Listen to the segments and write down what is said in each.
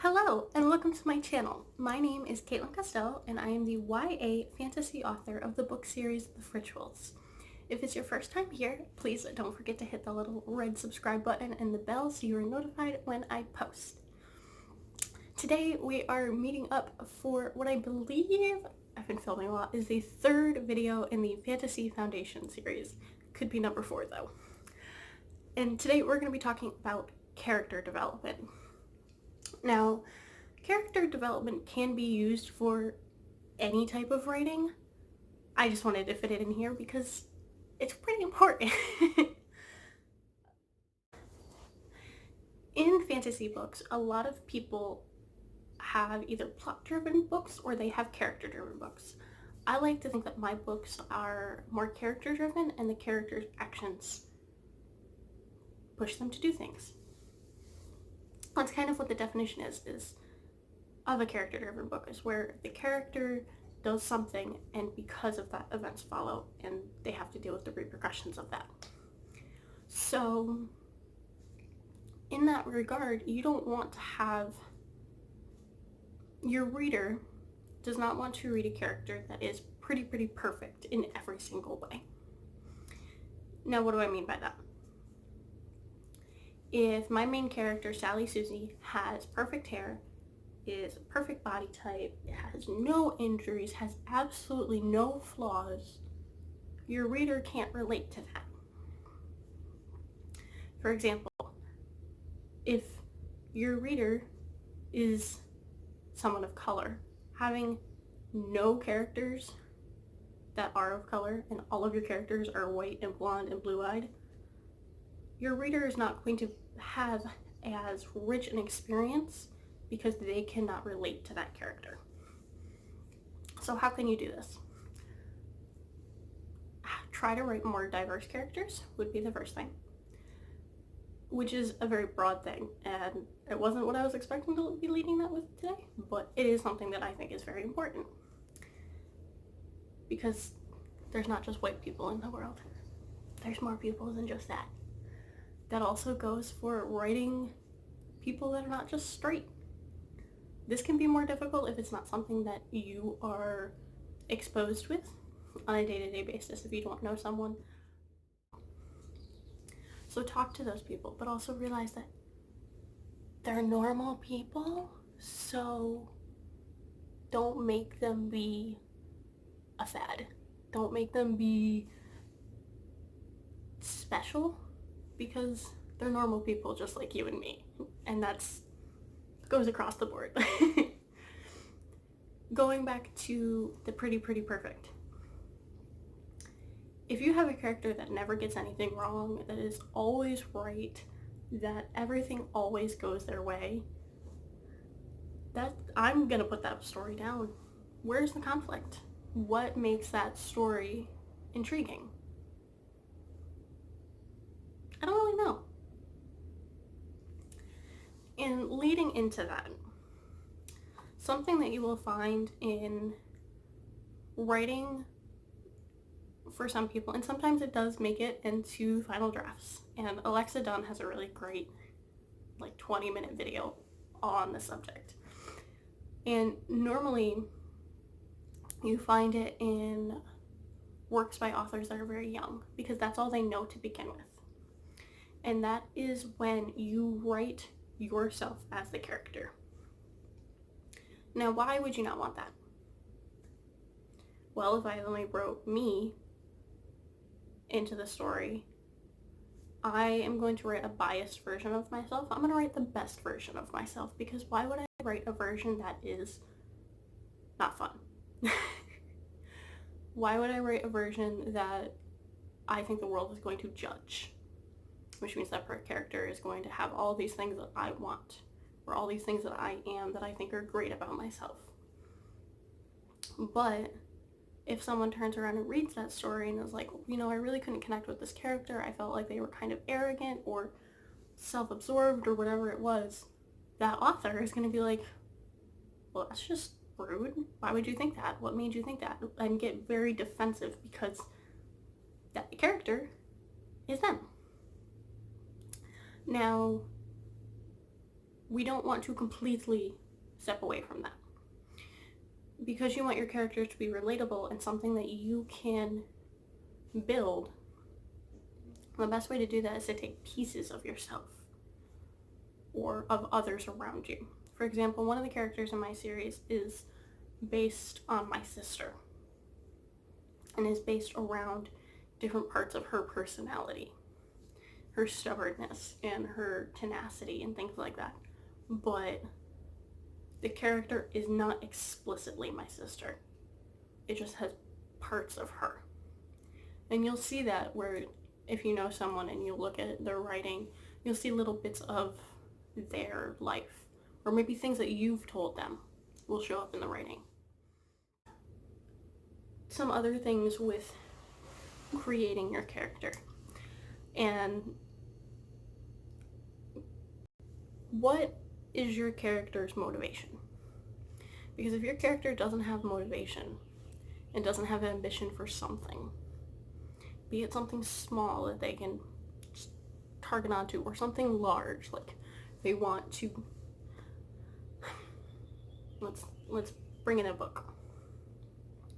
Hello and welcome to my channel. My name is Caitlin Costello and I am the YA fantasy author of the book series The Rituals. If it's your first time here, please don't forget to hit the little red subscribe button and the bell so you are notified when I post. Today we are meeting up for what I believe, I've been filming a lot, is the third video in the Fantasy Foundation series. Could be number 4 though. And today we're going to be talking about character development. Now, character development can be used for any type of writing. I just wanted to fit it in here because it's pretty important. In fantasy books, a lot of people have either plot-driven books or they have character-driven books. I like to think that my books are more character-driven and the characters' actions push them to do things. That's kind of what the definition is of a character-driven book, is where the character does something and because of that events follow and they have to deal with the repercussions of that. So in that regard, you don't want to have, your reader does not want to read a character that is pretty perfect in every single way. Now what do I mean by that? If my main character, Sally Susie, has perfect hair, is a perfect body type, has no injuries, has absolutely no flaws, your reader can't relate to that. For example, if your reader is someone of color, having no characters that are of color and all of your characters are white and blonde and blue-eyed, your reader is not going to have as rich an experience because they cannot relate to that character. So how can you do this? Try to write more diverse characters would be the first thing, which is a very broad thing, and it wasn't what I was expecting to be leading that with today, but it is something that I think is very important because there's not just white people in the world. There's more people than just that. That also goes for writing people that are not just straight. This can be more difficult if it's not something that you are exposed with on a day-to-day basis, if you don't know someone. So talk to those people, but also realize that they're normal people, so don't make them be a fad. Don't make them be special, because they're normal people just like you and me, and that's goes across the board. Going back to the pretty perfect. If you have a character that never gets anything wrong, that is always right, that everything always goes their way, that I'm gonna put that story down. Where's the conflict? What makes that story intriguing? I don't really know. And leading into that, something that you will find in writing for some people, and sometimes it does make it into final drafts, and Alexa Dunn has a really great 20-minute video on the subject. And normally you find it in works by authors that are very young because that's all they know to begin with. And that is when you write yourself as the character. Now, why would you not want that? Well, if I only wrote me into the story, I am going to write a biased version of myself. I'm going to write the best version of myself, because why would I write a version that is not fun? Why would I write a version that I think the world is going to judge? Which means that per character is going to have all these things that I want, or all these things that I am that I think are great about myself. But if someone turns around and reads that story and is like, I really couldn't connect with this character, I felt like they were kind of arrogant or self-absorbed or whatever it was, that author is going to be like, well, that's just rude. Why would you think that? What made you think that? And get very defensive because that character is them. Now, we don't want to completely step away from that. Because you want your character to be relatable and something that you can build, the best way to do that is to take pieces of yourself or of others around you. For example, one of the characters in my series is based on my sister and is based around different parts of her personality, her stubbornness and her tenacity and things like that. But the character is not explicitly my sister. It just has parts of her. And you'll see that where if you know someone and you look at their writing, you'll see little bits of their life, or maybe things that you've told them will show up in the writing. Some other things with creating your character, and what is your character's motivation? Because if your character doesn't have motivation and doesn't have ambition for something, be it something small that they can target onto, or something large, like they want to, let's bring in a book.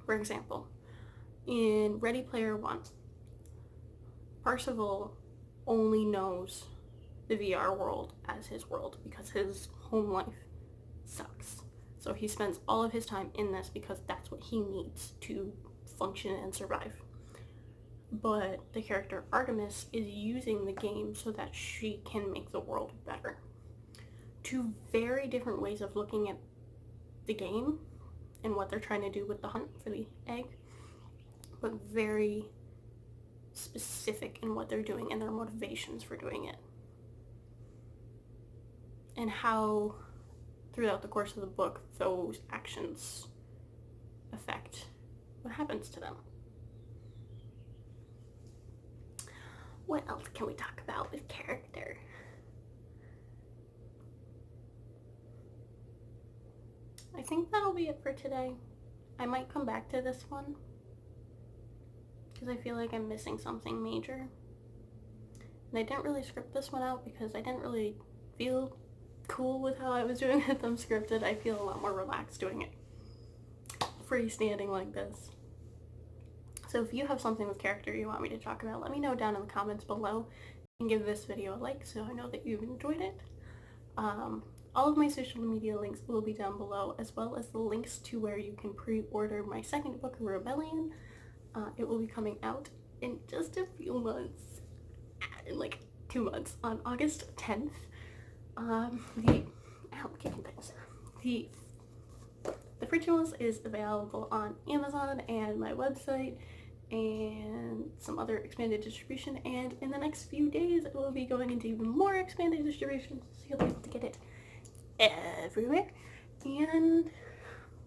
For example, in Ready Player One, Parzival only knows the VR world as his world because his home life sucks. So he spends all of his time in this because that's what he needs to function and survive. But the character Artemis is using the game so that she can make the world better. Two very different ways of looking at the game and what they're trying to do with the hunt for the egg, but very specific in what they're doing and their motivations for doing it. And how, throughout the course of the book, those actions affect what happens to them. What else can we talk about with character? I think that'll be it for today. I might come back to this one because I feel like I'm missing something major. And I didn't really script this one out because I didn't really feel cool with how I was doing it unscripted. I feel a lot more relaxed doing it freestanding like this. So if you have something with character you want me to talk about, let me know down in the comments below and give this video a like so I know that you've enjoyed it. All of my social media links will be down below, as well as the links to where you can pre-order my second book, Rebellion. It will be coming out in just a few months, in like 2 months, on August 10th. The Rituals is available on Amazon and my website and some other expanded distribution, and in the next few days it will be going into even more expanded distribution, so you'll be able to get it everywhere. And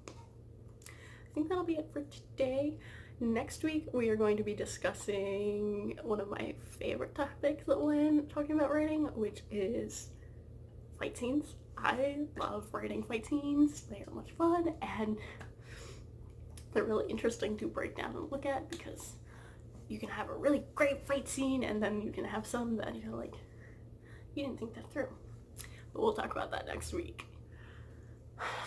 I think that'll be it for today. Next week we are going to be discussing one of my favorite topics when talking about writing, which is fight scenes. I love writing fight scenes. They are much fun and they're really interesting to break down and look at, because you can have a really great fight scene and then you can have some that you're like, you didn't think that through. But we'll talk about that next week.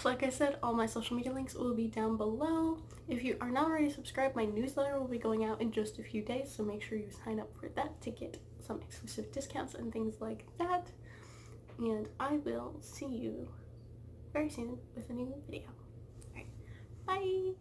Like I said, all my social media links will be down below. If you are not already subscribed, my newsletter will be going out in just a few days, so make sure you sign up for that to get some exclusive discounts and things like that. And I will see you very soon with a new video. Alright, bye!